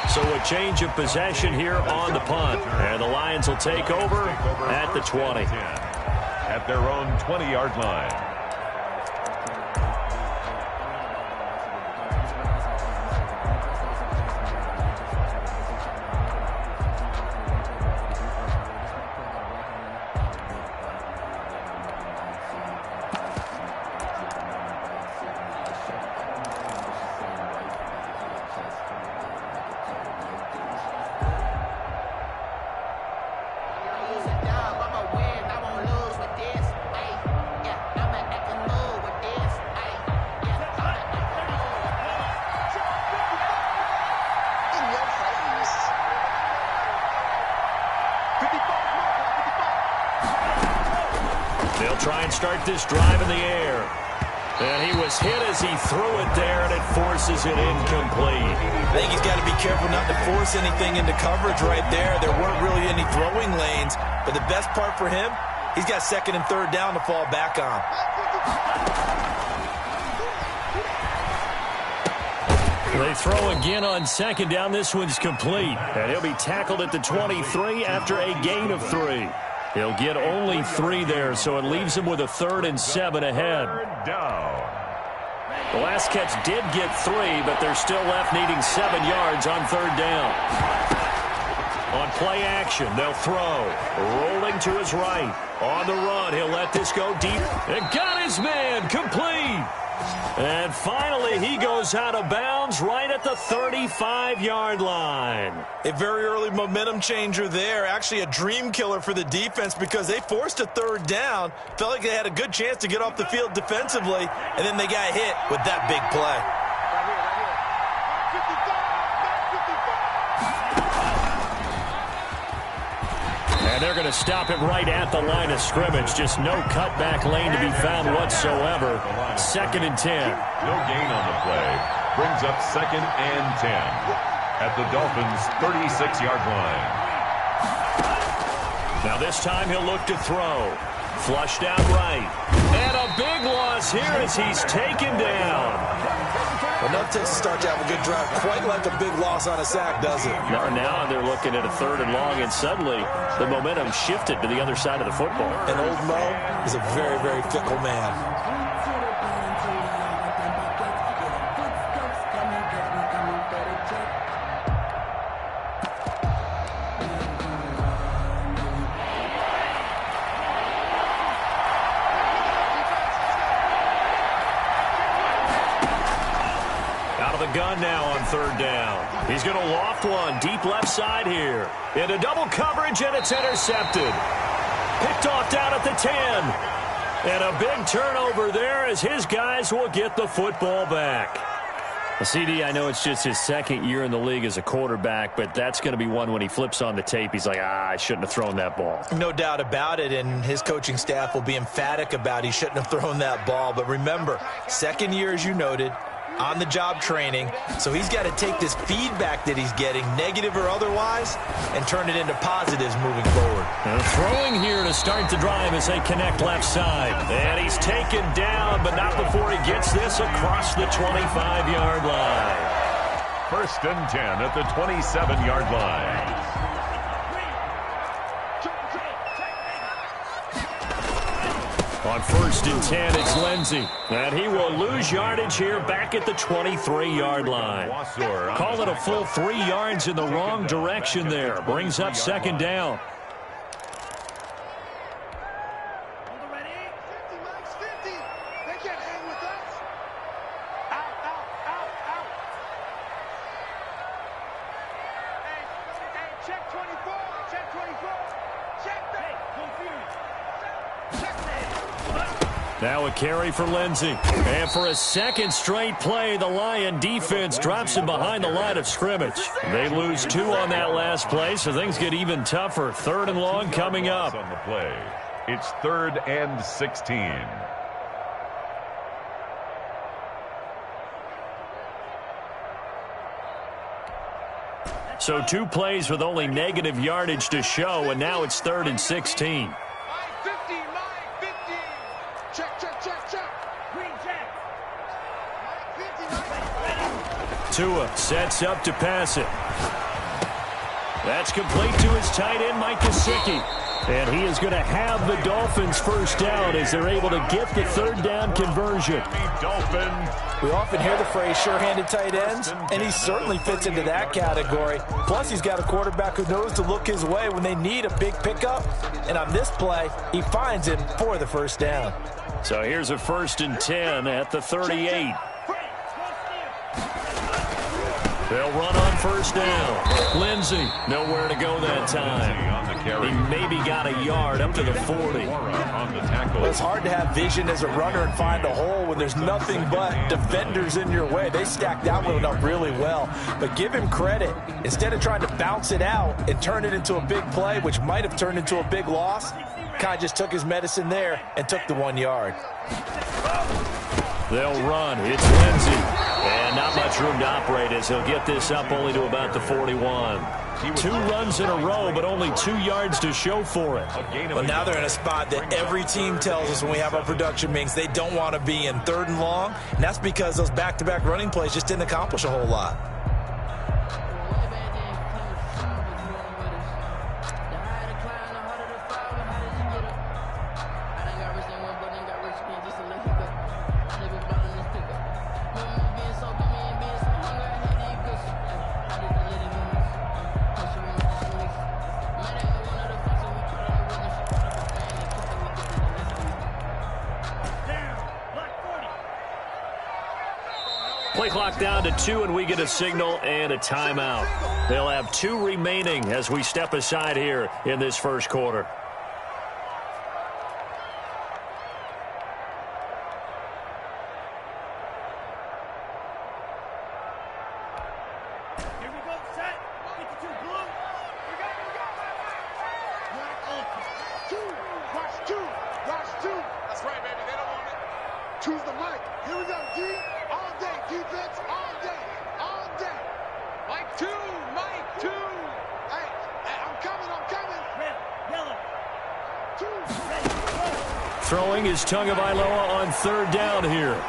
So a change of possession here on the punt. And the Lions will take over at the 20. At their own 20-yard line. They'll try and start this drive in the air. And he was hit as he threw it there, and it forces it incomplete. I think he's got to be careful not to force anything into coverage right there. There weren't really any throwing lanes. But the best part for him, he's got second and third down to fall back on. They throw again on second down. This one's complete. And he'll be tackled at the 23 after a gain of 3. He'll get only 3 there, so it leaves him with a 3rd and 7 ahead. The last catch did get 3, but they're still left needing 7 yards on 3rd down. On play action, they'll throw. Rolling to his right. On the run, he'll let this go deep. And got his man, complete. And finally, he goes out of bounds right at the 35-yard line. A very early momentum changer there. Actually a dream killer for the defense because they forced a 3rd down. Felt like they had a good chance to get off the field defensively, and then they got hit with that big play. And they're going to stop him right at the line of scrimmage. Just no cutback lane to be found whatsoever. 2nd and 10. No gain on the play. Brings up 2nd and 10 at the Dolphins' 36-yard line. Now this time he'll look to throw. Flushed out right. And a big loss here as he's taken down. Well, nothing takes a start to have a good drive quite like a big loss on a sack, does it? Now they're looking at a 3rd and long, and suddenly the momentum shifted to the other side of the football. And old Mo is a very, very fickle man. Gun now on 3rd down. He's going to loft one deep left side here. Into double coverage, and it's intercepted. Picked off down at the 10. And a big turnover there as his guys will get the football back. Well, CD, I know it's just his 2nd year in the league as a quarterback, but that's going to be one when he flips on the tape. He's like, I shouldn't have thrown that ball. No doubt about it, and his coaching staff will be emphatic about he shouldn't have thrown that ball. But remember, 2nd year, as you noted, on-the-job training, so he's got to take this feedback that he's getting, negative or otherwise, and turn it into positives moving forward. And throwing here to start the drive as they connect left side. And he's taken down, but not before he gets this across the 25-yard line. 1st and 10 at the 27-yard line. On 1st and 10, it's Lindsey. And he will lose yardage here back at the 23-yard line. Call it a full 3 yards in the wrong direction there. Brings up 2nd down. Now a carry for Lindsey. And for a 2nd straight play, the Lion defense drops him behind the line of scrimmage. They lose 2 on that last play, so things get even tougher. 3rd and long coming up. On the play, it's 3rd and 16. So 2 plays with only negative yardage to show, and now it's 3rd and 16. Tua sets up to pass it. That's complete to his tight end, Mike Gesicki. And he is going to have the Dolphins first down as they're able to get the third down conversion. We often hear the phrase sure-handed tight ends, and he certainly fits into that category. Plus, he's got a quarterback who knows to look his way when they need a big pickup. And on this play, he finds him for the first down. So here's a 1st and 10 at the 38. They'll run on first down. Lindsey, nowhere to go that time. He maybe got a yard up to the 40. Well, it's hard to have vision as a runner and find a hole when there's nothing but defenders in your way. They stacked that one up really well. But give him credit. Instead of trying to bounce it out and turn it into a big play, which might have turned into a big loss, Kai just took his medicine there and took the 1 yard. They'll run. It's Lindsey. And not much room to operate as he'll get this up only to about the 41. 2 runs in a row, but only 2 yards to show for it. Well, now they're in a spot that every team tells us when we have our production meetings they don't want to be in 3rd and long, and that's because those back-to-back running plays just didn't accomplish a whole lot. Play clock down to 2, and we get a signal and a timeout. They'll have 2 remaining as we step aside here in this first quarter. Here we go, set. 52 blue. We got. Watch two. That's right, baby. They don't want it. Choose the mic. Here we go, D. All day. Defense all day. Mike 2. Hey, I'm coming. Red, yellow. 2. Ready, go. Throwing is Tagovailoa on 3rd down here.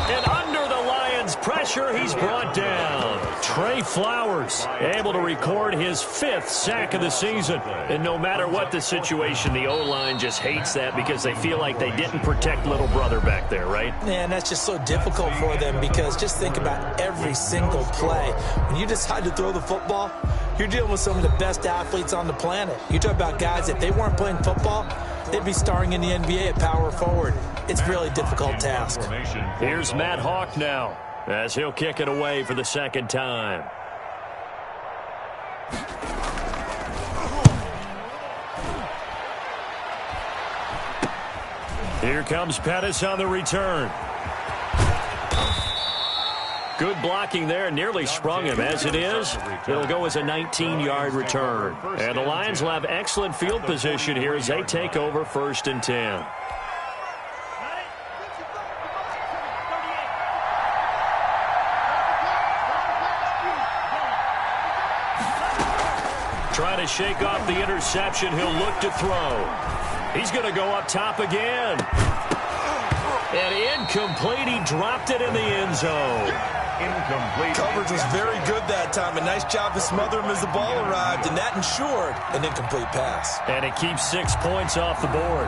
And under the Lions' pressure, he's brought down. Trey Flowers able to record his 5th sack of the season. And no matter what the situation, the O-line just hates that because they feel like they didn't protect little brother back there, right? Man, that's just so difficult for them because just think about every single play. When you decide to throw the football, you're dealing with some of the best athletes on the planet. You talk about guys, if they weren't playing football, they'd be starring in the NBA at power forward. It's a really difficult task. Here's Matt Hawk now as he'll kick it away for the 2nd time. Here comes Pettis on the return. Good blocking there, nearly sprung him. As it is, it'll go as a 19-yard return. And the Lions will have excellent field position here as they take over 1st and 10. Trying to shake off the interception. He'll look to throw. He's going to go up top again. And incomplete. He dropped it in the end zone. Incomplete. Coverage was very good that time. A nice job to smother him as the ball arrived, and that ensured an incomplete pass. And it keeps 6 points off the board.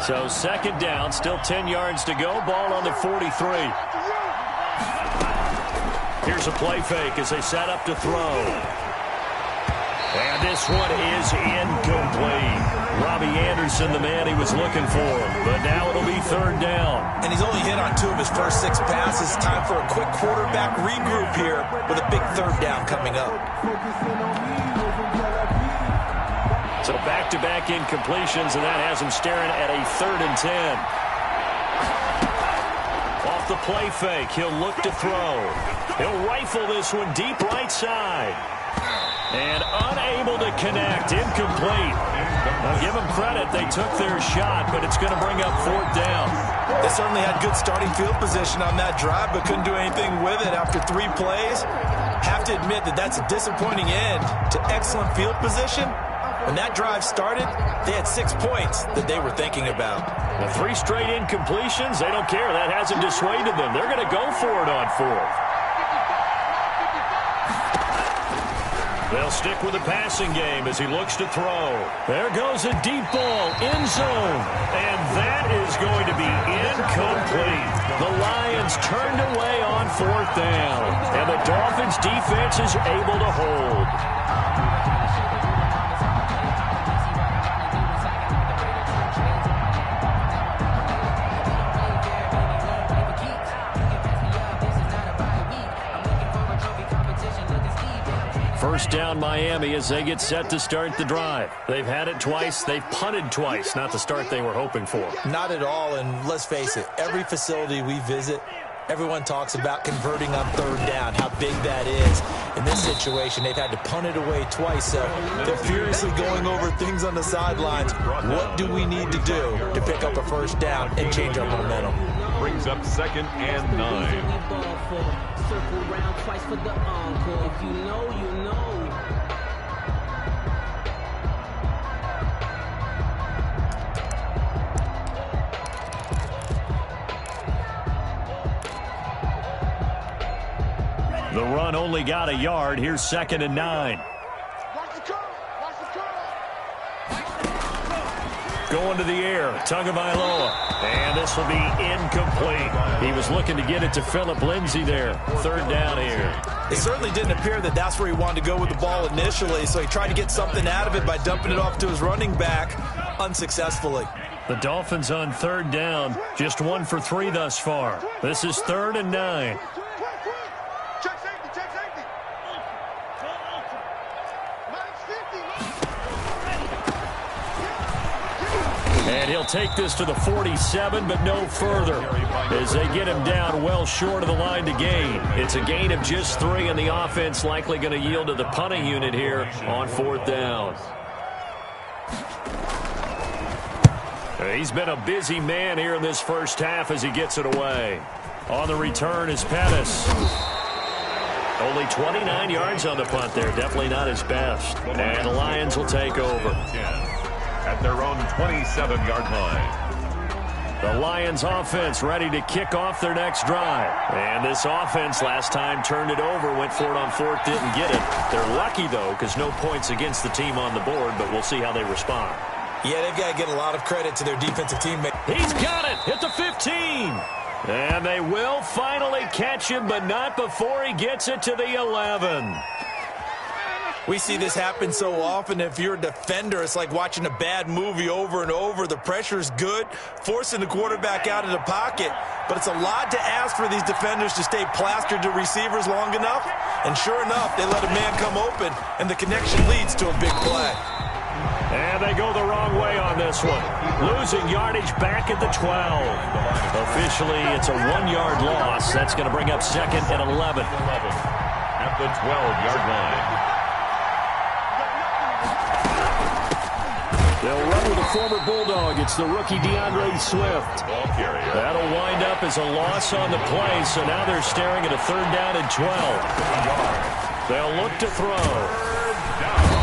So 2nd down, still 10 yards to go. Ball on the 43. Here's a play fake as they set up to throw. And this one is incomplete. Robbie Anderson, the man he was looking for. But now it'll be 3rd down. And he's only hit on 2 of his first 6 passes. Time for a quick quarterback regroup here with a big 3rd down coming up. So back-to-back incompletions, and that has him staring at a 3rd and 10. Off the play fake, he'll look to throw. He'll rifle this one deep right side. And unable to connect, incomplete. Now give them credit, they took their shot, but it's going to bring up 4th down. They certainly had good starting field position on that drive, but couldn't do anything with it after 3 plays. Have to admit that that's a disappointing end to excellent field position. When that drive started, they had 6 points that they were thinking about. The 3 straight incompletions, they don't care. That hasn't dissuaded them. They're going to go for it on 4th. They'll stick with the passing game as he looks to throw. There goes a deep ball, end zone. And that is going to be incomplete. The Lions turned away on 4th down. And the Dolphins' defense is able to hold. First down Miami as they get set to start the drive. They've had it twice. They've punted twice. Not the start they were hoping for. Not at all, and let's face it, every facility we visit, everyone talks about converting on 3rd down, how big that is. In this situation, they've had to punt it away twice, so they're furiously going over things on the sidelines. What do we need to do to pick up a first down and change our momentum? Brings up 2nd and 9. Circle round twice for the encore. If you know, you know. The run only got a yard. Here's 2nd and 9. Going to the air, Tagovailoa. And this will be incomplete. He was looking to get it to Phillip Lindsay there. 3rd down here. It certainly didn't appear that that's where he wanted to go with the ball initially, so he tried to get something out of it by dumping it off to his running back unsuccessfully. The Dolphins on 3rd down, just 1 for 3 thus far. This is 3rd and 9. And he'll take this to the 47, but no further, as they get him down well short of the line to gain. It's a gain of just 3, and the offense likely going to yield to the punting unit here on 4th down. He's been a busy man here in this first half as he gets it away. On the return is Pettis. Only 29 yards on the punt there. Definitely not his best. And the Lions will take over at their own 27-yard line. The Lions offense ready to kick off their next drive. And this offense last time turned it over, went for it on 4th, didn't get it. They're lucky, though, because no points against the team on the board, but we'll see how they respond. Yeah, they've got to get a lot of credit to their defensive teammate. He's got it at the 15. And they will finally catch him, but not before he gets it to the 11. We see this happen so often. If you're a defender, it's like watching a bad movie over and over. The pressure's good, forcing the quarterback out of the pocket. But it's a lot to ask for these defenders to stay plastered to receivers long enough. And sure enough, they let a man come open, and the connection leads to a big play. And they go the wrong way on this one. Losing yardage back at the 12. Officially, it's a 1-yard loss. That's going to bring up 2nd and 11. At the 12-yard line. They'll run with a former Bulldog. It's the rookie DeAndre Swift. That'll wind up as a loss on the play, so now they're staring at a 3rd down and 12. They'll look to throw.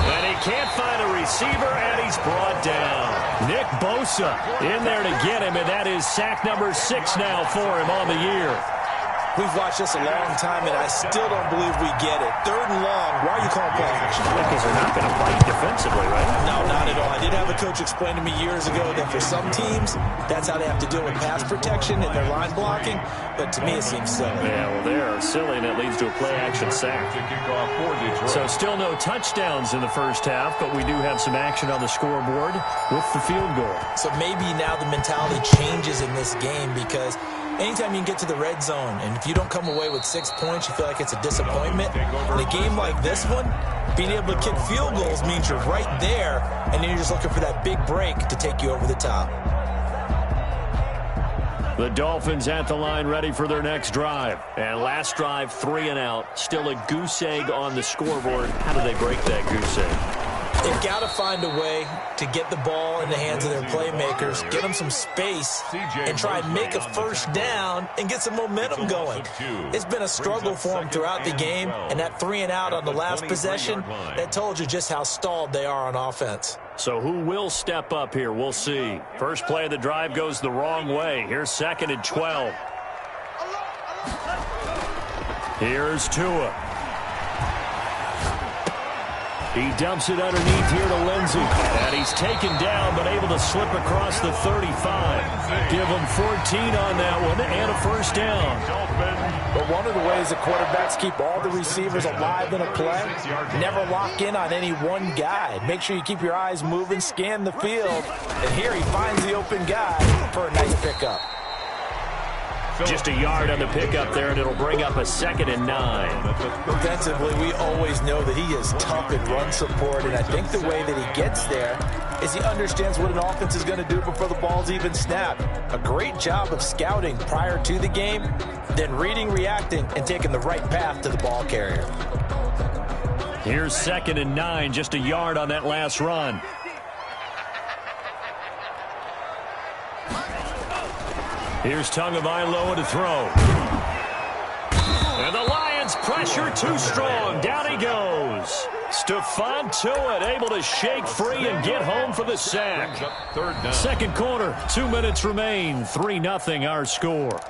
And he can't find a receiver, and he's brought down. Nick Bosa in there to get him, and that is sack number 6 now for him on the year. We've watched this a long time, and I still don't believe we get it. 3rd and long, why are you calling play action? Because they're not going to bite defensively, right? No, not at all. I did have a coach explain to me years ago that for some teams, that's how they have to deal with pass protection and their line blocking. But to me, it seems silly. Yeah, well, they are silly, and it leads to a play-action sack. So still no touchdowns in the first half, but we do have some action on the scoreboard with the field goal. So maybe now the mentality changes in this game because anytime you can get to the red zone, and if you don't come away with 6 points, you feel like it's a disappointment. In a game like this one, being able to kick field goals means you're right there, and then you're just looking for that big break to take you over the top. The Dolphins at the line ready for their next drive. And last drive, 3 and out. Still a goose egg on the scoreboard. How do they break that goose egg? They've got to find a way to get the ball in the hands of their playmakers, get them some space, and try and make a first down and get some momentum going. It's been a struggle for them throughout the game, and that 3-and-out on the last possession, that told you just how stalled they are on offense. So who will step up here? We'll see. First play of the drive goes the wrong way. Here's 2nd and 12. Here's Tua. He dumps it underneath here to Lindsey. And he's taken down, but able to slip across the 35. Give him 14 on that one and a first down. But one of the ways the quarterbacks keep all the receivers alive in a play, never lock in on any one guy. Make sure you keep your eyes moving, scan the field. And here he finds the open guy for a nice pickup. Just a yard on the pickup there, and it'll bring up a 2nd and 9. Defensively, we always know that he is tough in run support, and I think the way that he gets there is he understands what an offense is going to do before the ball's even snapped. A great job of scouting prior to the game, then reading, reacting, and taking the right path to the ball carrier. Here's 2nd and 9, just a yard on that last run. Here's Tagovailoa to throw. And the Lions pressure too strong. Down he goes. Stephon Tuitt able to shake free and get home for the sack. Second quarter, 2 minutes remain. 3-0 our score.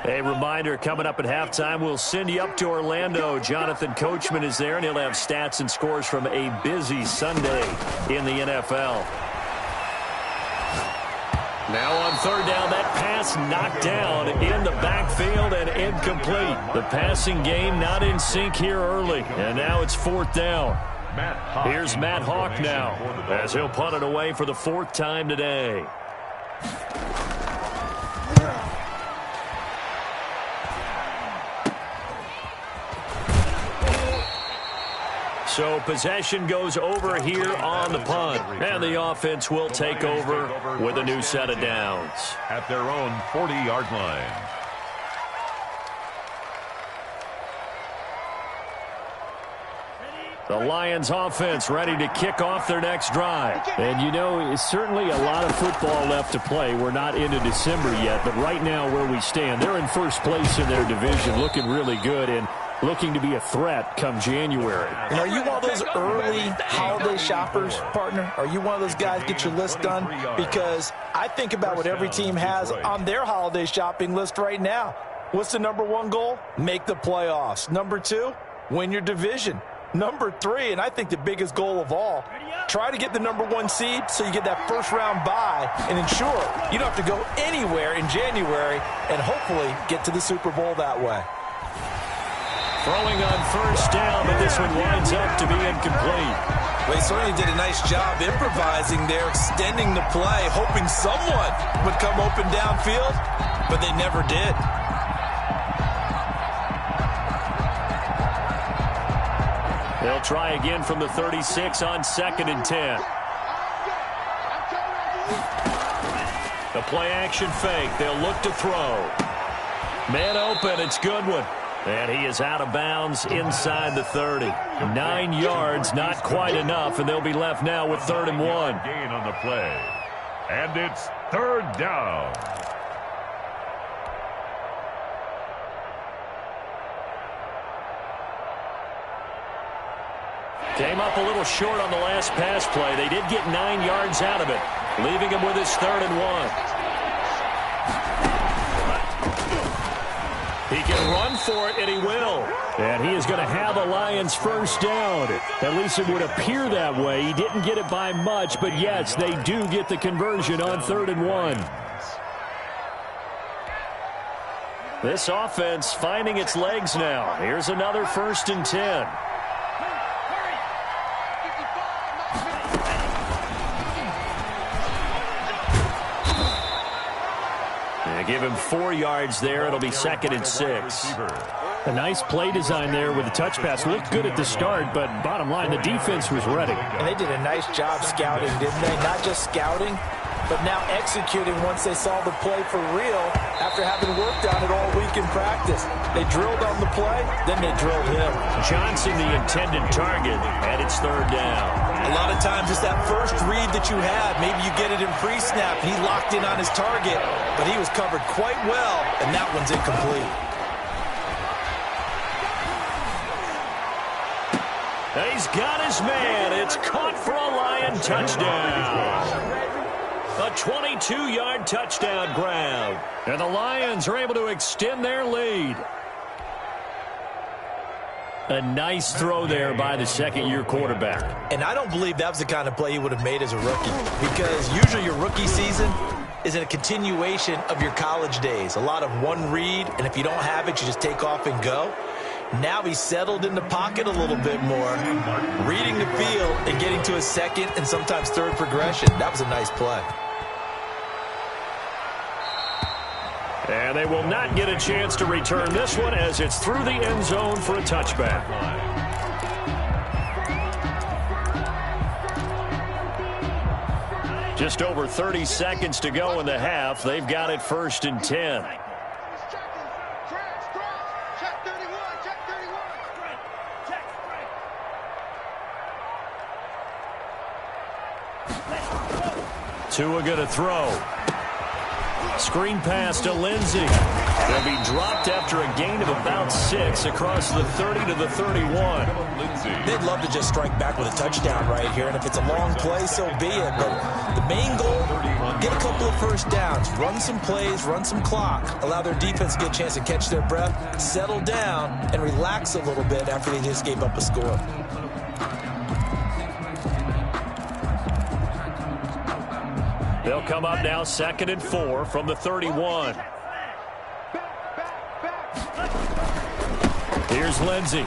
A reminder, coming up at halftime, we'll send you up to Orlando. Jonathan Coachman is there, and he'll have stats and scores from a busy Sunday in the NFL. Now on 3rd down, that pass knocked down in the backfield and incomplete. The passing game not in sync here early, and now it's 4th down. Here's Matt Hawk now, as he'll punt it away for the 4th time today. So possession goes over here on the punt. And the offense will take over with a new set of downs. At their own 40-yard line. The Lions offense ready to kick off their next drive. And you know, it's certainly a lot of football left to play. We're not into December yet, but right now where we stand, they're in first place in their division, looking really good and looking to be a threat come January. And are you one of those early holiday shoppers, partner? Are you one of those guys get your list done? Because I think about what every team has on their holiday shopping list right now. What's the #1 goal? Make the playoffs. #2, win your division. #3, and I think the biggest goal of all, try to get the #1 seed so you get that first-round bye and ensure you don't have to go anywhere in January and hopefully get to the Super Bowl that way. Throwing on 1st down, but this one winds up to be incomplete. Well, he certainly did a nice job improvising there, extending the play, hoping someone would come open downfield, but they never did. They'll try again from the 36 on 2nd and 10. The play-action fake. They'll look to throw. Man open. It's Goodwin. And he is out of bounds inside the 30. 9 yards, not quite enough, and they'll be left now with 3rd and 1. Gain on the play. And it's 3rd down. Came up a little short on the last pass play. They did get 9 yards out of it, leaving him with his 3rd and 1. He can run for it, and he will. And he is going to have a Lions first down. At least it would appear that way. He didn't get it by much, but yes, they do get the conversion on 3rd and 1. This offense finding its legs now. Here's another 1st and 10. Give him 4 yards there. It'll be 2nd and 6. A nice play design there with the touch pass. Looked good at the start, but bottom line, the defense was ready. And they did a nice job scouting, didn't they? Not just scouting, but now executing once they saw the play for real after having worked on it all week in practice. They drilled on the play, then they drilled him. Johnson, the intended target, and it's third down. A lot of times it's that first read that you have. Maybe you get it in pre-snap, and he locked in on his target, but he was covered quite well, and that one's incomplete. He's got his man. It's caught for a Lion touchdown. A 22-yard touchdown grab. And the Lions are able to extend their lead. A nice throw there by the second-year quarterback. And I don't believe that was the kind of play he would have made as a rookie, because usually your rookie season is a continuation of your college days. A lot of one read, and if you don't have it, you just take off and go. Now he's settled in the pocket a little bit more, reading the field and getting to a second and sometimes third progression. That was a nice play. And they will not get a chance to return this one as it's through the end zone for a touchback. Just over 30 seconds to go in the half. They've got it 1st and 10. Tua going to throw. Screen pass to Lindsey. They'll be dropped after a gain of about 6 across the 30 to the 31. They'd love to just strike back with a touchdown right here, and if it's a long play, so be it. But the main goal, get a couple of first downs, run some plays, run some clock, allow their defense to get a chance to catch their breath, settle down, and relax a little bit after they just gave up a score. They'll come up now 2nd and 4 from the 31. Here's Lindsey.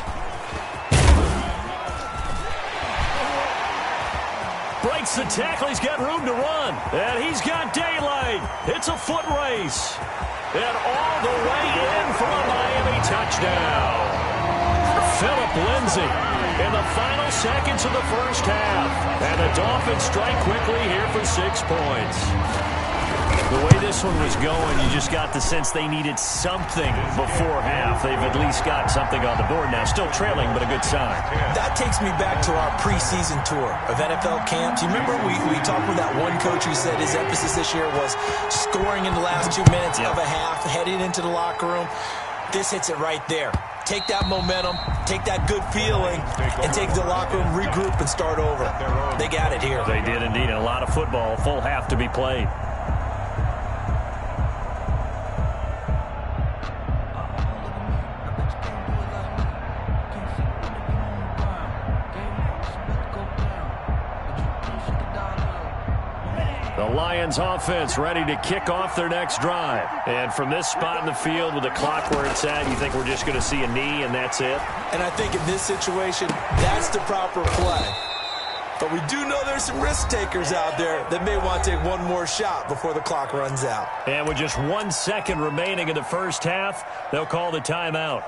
Breaks the tackle. He's got room to run. And he's got daylight. It's a foot race. And all the way in for a Miami touchdown. Phillip Lindsey in the final seconds of the first half. And the Dolphins strike quickly here for 6 points. The way this one was going, you just got the sense they needed something before half. They've at least got something on the board now. Still trailing, but a good sign. That takes me back to our preseason tour of NFL camps. You remember we talked with that one coach who said his emphasis this year was scoring in the last 2 minutes of a half, heading into the locker room. This hits it right there. Take that momentum, take that good feeling, and take the locker room, regroup, and start over. They got it here. They did indeed. A lot of football, full half to be played. The Lions offense ready to kick off their next drive. And from this spot in the field with the clock where it's at, you think we're just going to see a knee and that's it? And I think in this situation, that's the proper play. But we do know there's some risk takers out there that may want to take one more shot before the clock runs out. And with just 1 second remaining in the first half, they'll call the timeout.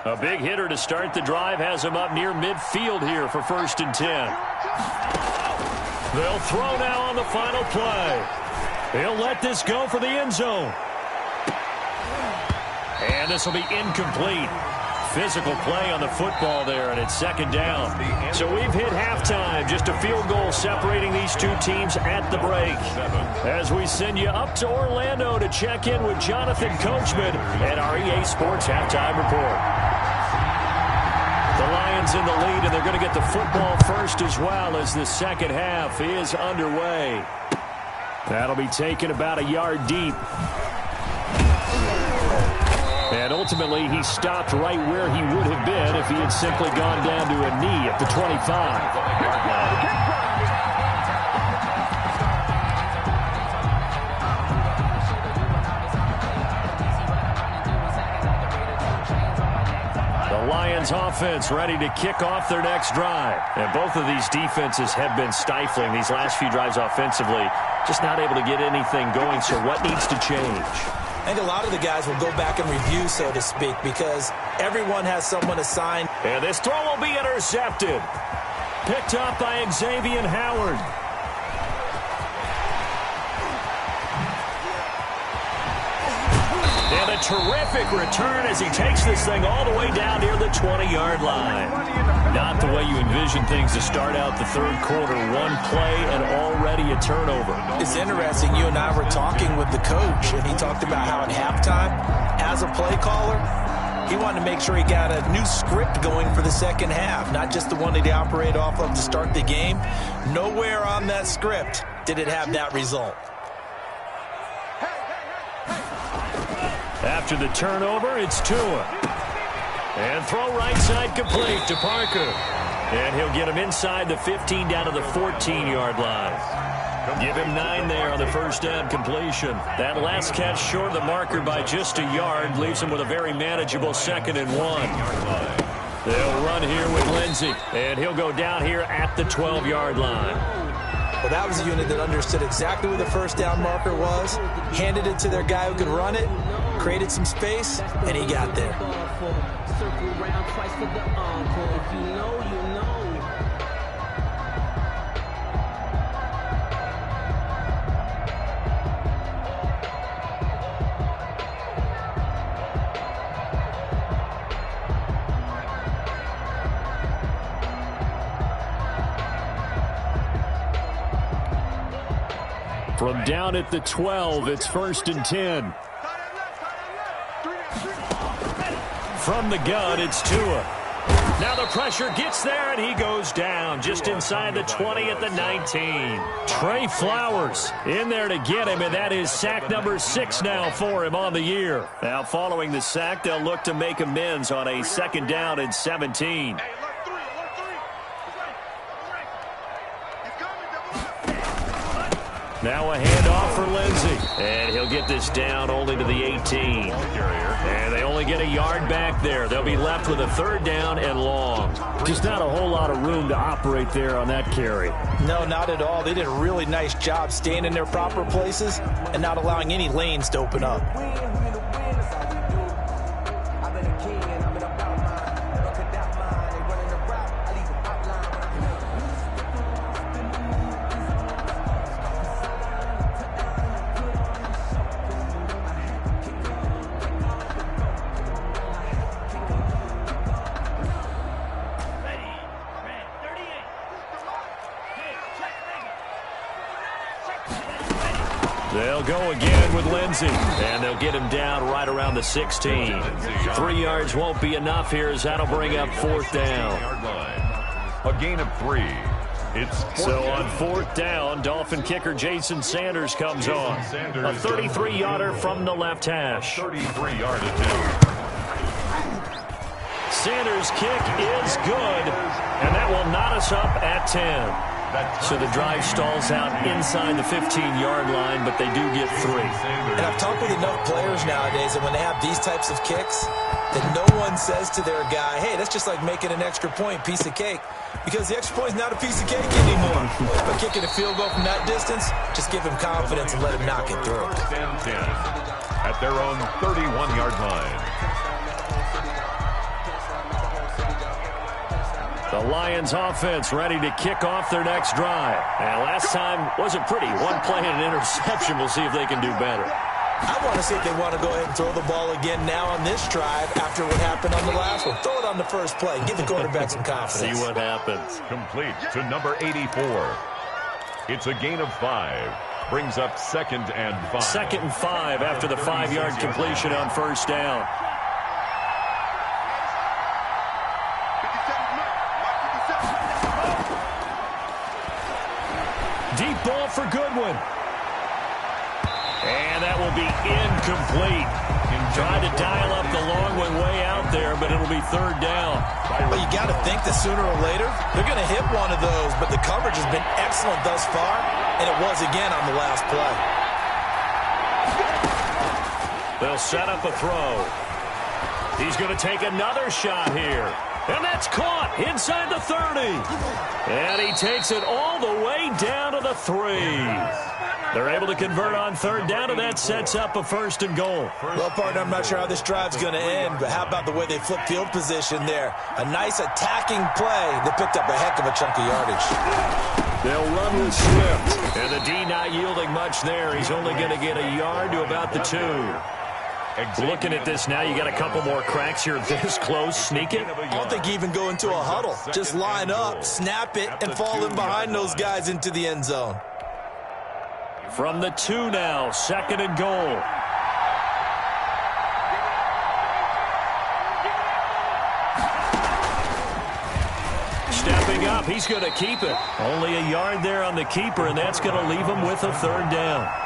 A big hitter to start the drive has him up near midfield here for 1st and 10. They'll throw now on the final play. He'll let this go for the end zone. And this will be incomplete. Physical play on the football there, and it's 2nd down. So we've hit halftime. Just a field goal separating these two teams at the break. As we send you up to Orlando to check in with Jonathan Coachman at our EA Sports Halftime Report. The Lions in the lead, and they're going to get the football first as well as the second half is underway. That'll be taken about a yard deep. And ultimately, he stopped right where he would have been if he had simply gone down to a knee at the 25. Lions offense ready to kick off their next drive. And both of these defenses have been stifling these last few drives offensively. just not able to get anything going. So what needs to change? I think a lot of the guys will go back and review, so to speak, because everyone has someone assigned. And this throw will be intercepted. Picked up by Xavier Howard. And a terrific return as he takes this thing all the way down near the 20-yard line. Not the way you envision things to start out the third quarter. One play and already a turnover. It's interesting. You and I were talking with the coach, and he talked about how at halftime, as a play caller, he wanted to make sure he got a new script going for the second half, not just the one that he operated off of to start the game. Nowhere on that script did it have that result. After the turnover, it's Tua. And throw right side complete to Parker. And he'll get him inside the 15 down to the 14-yard line. Give him 9 there on the first down completion. That last catch short of the marker by just a yard leaves him with a very manageable 2nd and 1. They'll run here with Lindsey. And he'll go down here at the 12-yard line. Well, that was a unit that understood exactly where the first down marker was, handed it to their guy who could run it, created some space, and he got there. Circle round twice for the encore. If you know, you know. From down at the 12, it's 1st and 10. From the gun, it's Tua. Now the pressure gets there, and he goes down just inside the 20 at the 19. Trey Flowers in there to get him, and that is sack number 6 now for him on the year. Now following the sack, they'll look to make amends on a 2nd down and 17. Now a handoff for Lindsey. And he'll get this down only to the 18. And they only get a yard back there. They'll be left with a 3rd down and long. Just not a whole lot of room to operate there on that carry. No, not at all. They did a really nice job staying in their proper places and not allowing any lanes to open up. They'll go again with Lindsey, and they'll get him down right around the 16. 3 yards won't be enough here as that'll bring up 4th down. A gain of 3. So on 4th down, Dolphin kicker Jason Sanders comes on. A 33-yarder from the left hash. 33-yard attempt. Sanders' kick is good, and that will knot us up at 10. So the drive stalls out inside the 15-yard line, but they do get 3. And I've talked with enough players nowadays that when they have these types of kicks, that no one says to their guy, hey, that's just like making an extra point, piece of cake. Because the extra point is not a piece of cake anymore. But kicking a field goal from that distance, just give him confidence and let him knock it through. 10-10 at their own 31-yard line. The Lions offense ready to kick off their next drive. And last time wasn't pretty. 1 play and an interception. We'll see if they can do better. I want to see if they want to go ahead and throw the ball again now on this drive after what happened on the last one. Throw it on the first play. Give the quarterback some confidence. See what happens. Complete to number 84. It's a gain of 5. Brings up 2nd and 5. 2nd and 5 after the 5-yard completion on 1st down. Deep ball for Goodwin. And that will be incomplete. Tried to dial up the long one way out there, but it'll be 3rd down. Well, you got to think that sooner or later, they're going to hit one of those, but the coverage has been excellent thus far, and it was again on the last play. They'll set up a throw. He's going to take another shot here. And that's caught inside the 30. And he takes it all the way down to the 3. They're able to convert on third down, and that sets up a 1st and goal. Well, partner, I'm not sure how this drive's going to end, but how about the way they flip field position there? A nice attacking play that picked up a heck of a chunk of yardage. They'll run with Swift. And the D not yielding much there. He's only going to get a yard to about the 2. Looking at this now, you got a couple more cracks here this close. Sneak it. I don't think you even go into a huddle. Just line up, snap it, and fall in behind those guys into the end zone. From the 2 now, 2nd and goal. Stepping up, he's going to keep it. Only a yard there on the keeper, and that's going to leave him with a 3rd down.